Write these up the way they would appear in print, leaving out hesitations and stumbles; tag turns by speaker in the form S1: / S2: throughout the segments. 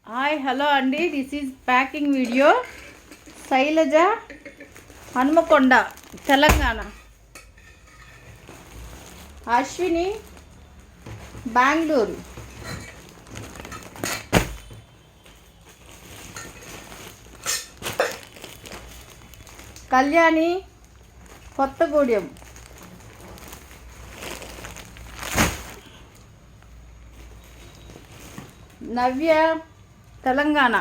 S1: Hi hello అండి, this is packing video. Shailaja, Hanumakonda, Telangana. Ashwini, Bengaluru. Kalyani, Kothagudem. Navya, Telangana.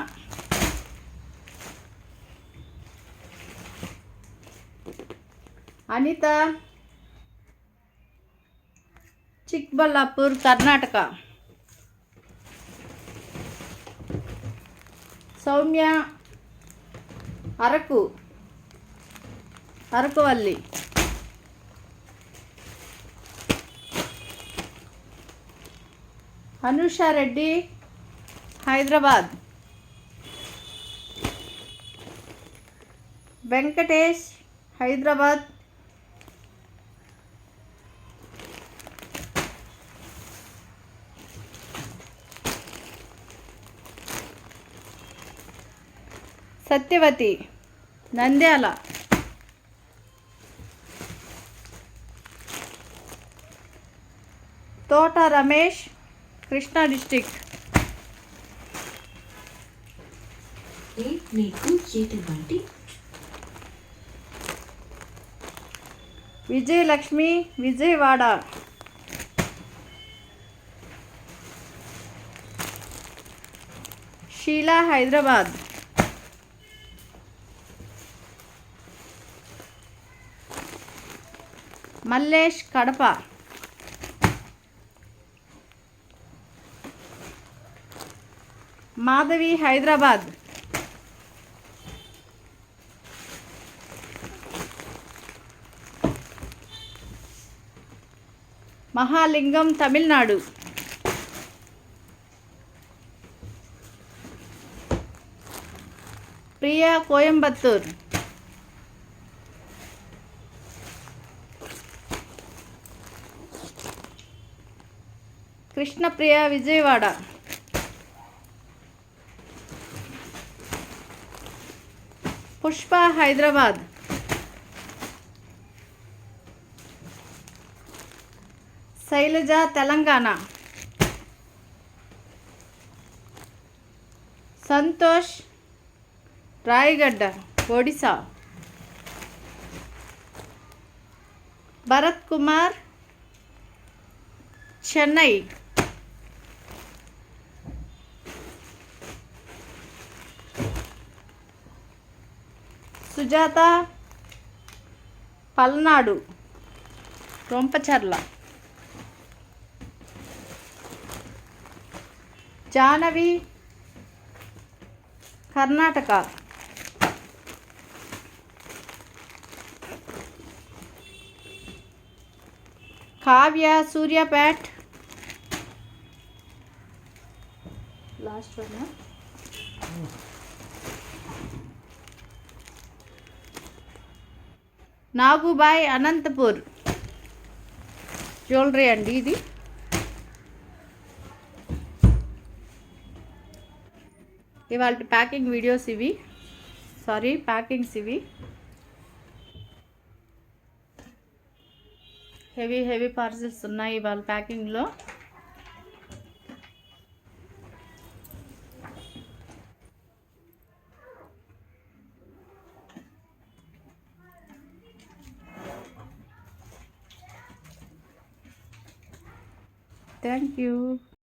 S1: Anitha, Chikballapur, Karnataka. Soumya, Arakuvalli. Anusha Reddy, Hyderabad. Venkatesh, Hyderabad. Satyavathi, Nandyal. Thota Ramesh, Krishna district. Vijayalakshmi, Vijayawada. Sheela, Hyderabad. Mallesh, Kadapa. Madhavi, Hyderabad. Mahalingam, Tamil Nadu. Priya, Coimbatore. Krishnapriya, Vijayawada. Pushpa, Hyderabad. Shailaja, Telangana. Santosh, Rayagada, Odisha. Bharat Kumar, Chennai. Sujatha, Palnadu, Rompicherla. Janavi, Karnataka. Kavya, Suryapet. Last one. Nagubai, Anantapur. Jewellery అండి ఇది. ఇవాళ ప్యాకింగ్ వీడియోస్ ఇవి, ప్యాకింగ్స్ ఇవి. హెవీ పార్సెల్స్ ఉన్నాయి ఇవాళ ప్యాకింగ్లో. Thank you.